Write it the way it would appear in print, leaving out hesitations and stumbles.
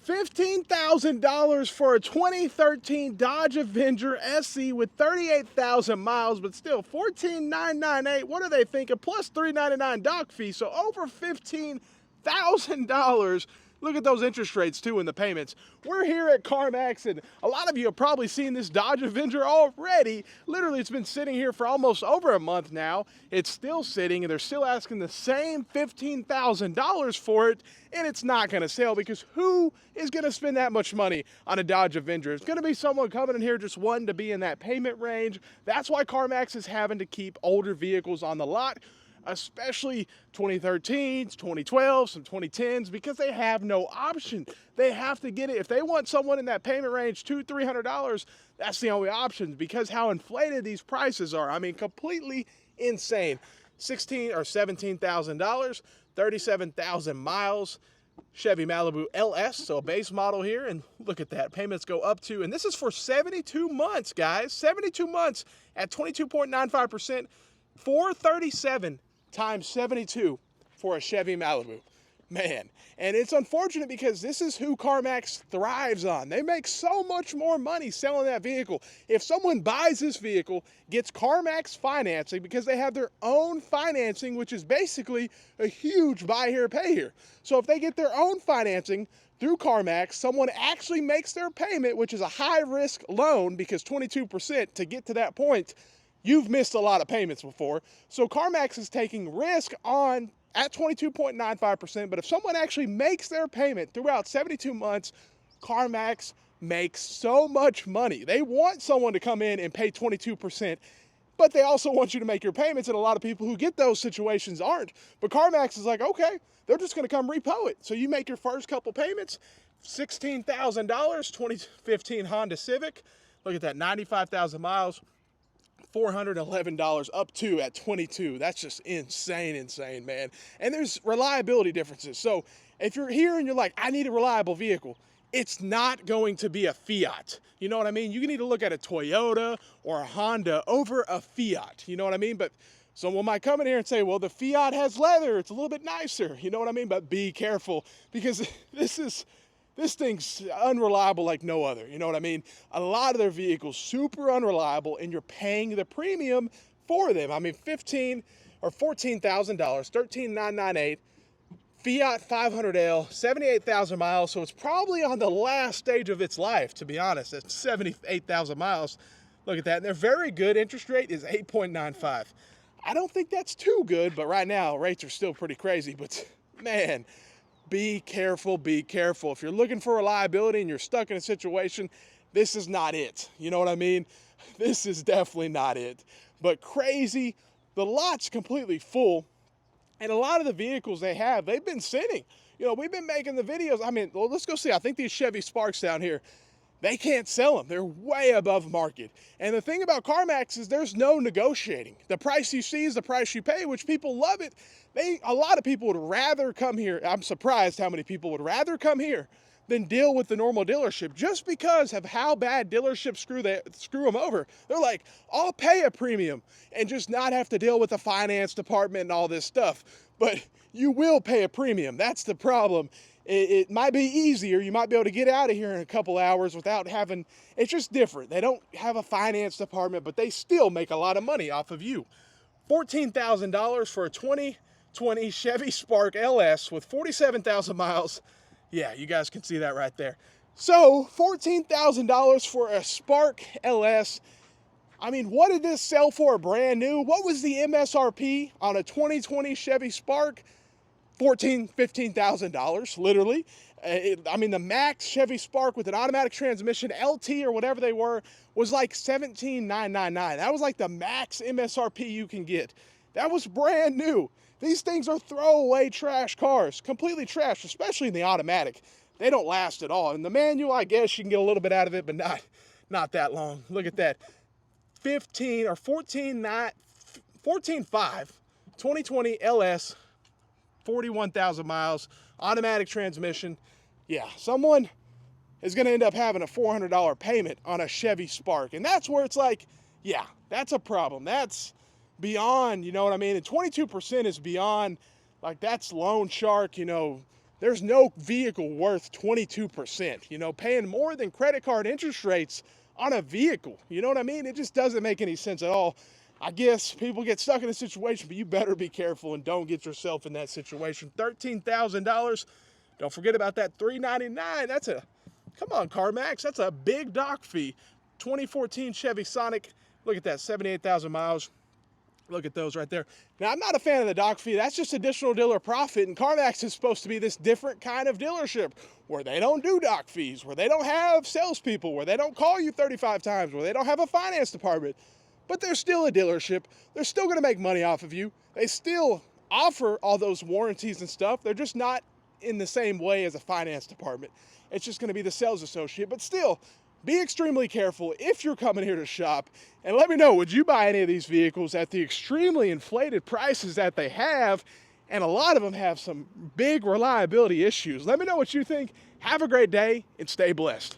$15,000 for a 2013 Dodge Avenger SE with 38,000 miles, but still $14,998. What are they thinking? Plus $399 doc fee, so over $15,000. Look at those interest rates too in the payments. We're here at CarMax, and a lot of you have probably seen this Dodge Avenger already. Literally, it's been sitting here for almost over a month now. It's still sitting, and they're still asking the same $15,000 for it, and it's not gonna sell because who is gonna spend that much money on a Dodge Avenger? It's gonna be someone coming in here just wanting to be in that payment range. That's why CarMax is having to keep older vehicles on the lot, especially 2013s, 2012s, some 2010s, because they have no option. They have to get it. If they want someone in that payment range, $200-300, that's the only option because how inflated these prices are. I mean, completely insane. $17,000, 37,000 miles. Chevy Malibu LS, so a base model here, and look at that. Payments go up to, and this is for 72 months, guys. 72 months at 22.95%, $437 times 72 for a Chevy Malibu. Man, and it's unfortunate because this is who CarMax thrives on. They make so much more money selling that vehicle. If someone buys this vehicle, gets CarMax financing because they have their own financing, which is basically a huge buy here, pay here. So if they get their own financing through CarMax, someone actually makes their payment, which is a high risk loan because 22% to get to that point, you've missed a lot of payments before. So CarMax is taking risk on at 22.95%, but if someone actually makes their payment throughout 72 months, CarMax makes so much money. They want someone to come in and pay 22%, but they also want you to make your payments, and a lot of people who get those situations aren't. But CarMax is like, okay, they're just gonna come repo it. So you make your first couple payments, $16,000, 2015 Honda Civic. Look at that, 95,000 miles. $411 up to at 22. That's just insane, man. And there's reliability differences. So if you're here and you're like, I need a reliable vehicle, it's not going to be a Fiat. You know what I mean? You need to look at a Toyota or a Honda over a Fiat. You know what I mean? But someone might come in here and say, well, the Fiat has leather. It's a little bit nicer. You know what I mean? But be careful because this thing's unreliable like no other, you know what I mean? A lot of their vehicles, super unreliable, and you're paying the premium for them. I mean, $14,000, $13,998, Fiat 500L, 78,000 miles, so it's probably on the last stage of its life, to be honest. It's 78,000 miles. Look at that, and their very good interest rate is 8.95. I don't think that's too good, but right now, rates are still pretty crazy, but man, be careful, be careful. If you're looking for reliability and you're stuck in a situation, this is not it. You know what I mean? This is definitely not it. But crazy, the lot's completely full, and a lot of the vehicles they have, they've been sitting. You know, we've been making the videos. I mean, well, let's go see. I think these Chevy Sparks down here, they can't sell them. They're way above market. And the thing about CarMax is there's no negotiating. The price you see is the price you pay, which people love it. A lot of people would rather come here. I'm surprised how many people would rather come here than deal with the normal dealership just because of how bad dealerships screw them over. They're like, I'll pay a premium and just not have to deal with the finance department and all this stuff. But you will pay a premium. That's the problem. It might be easier. You might be able to get out of here in a couple hours without having, it's just different. They don't have a finance department, but they still make a lot of money off of you. $14,000 for a 2020 Chevy Spark LS with 47,000 miles. Yeah, you guys can see that right there. So $14,000 for a Spark LS. I mean, what did this sell for brand new? What was the MSRP on a 2020 Chevy Spark? $15,000, literally. I mean, the max Chevy Spark with an automatic transmission, LT or whatever they were, was like $17,999. That was like the max MSRP you can get. That was brand new. These things are throwaway trash cars, completely trash, especially in the automatic. They don't last at all. In the manual, I guess you can get a little bit out of it, but not that long. Look at that. 14.5, 2020 LS, 41,000 miles, automatic transmission. Yeah, someone is going to end up having a $400 payment on a Chevy Spark. And that's where it's like, yeah, that's a problem. That's beyond, you know what I mean? And 22% is beyond, like, that's loan shark, you know, there's no vehicle worth 22%, you know, paying more than credit card interest rates on a vehicle. You know what I mean? It just doesn't make any sense at all. I guess people get stuck in a situation, but you better be careful and don't get yourself in that situation. $13,000. Don't forget about that $399. That's a, come on, CarMax, that's a big doc fee. 2014 Chevy Sonic. Look at that, 78,000 miles. Look at those right there. Now, I'm not a fan of the doc fee. That's just additional dealer profit, and CarMax is supposed to be this different kind of dealership where they don't do doc fees, where they don't have salespeople, where they don't call you 35 times, where they don't have a finance department. But they're still a dealership. They're still going to make money off of you. They still offer all those warranties and stuff. They're just not in the same way as a finance department. It's just going to be the sales associate. But still, be extremely careful if you're coming here to shop. And let me know, would you buy any of these vehicles at the extremely inflated prices that they have? And a lot of them have some big reliability issues. Let me know what you think. Have a great day and stay blessed.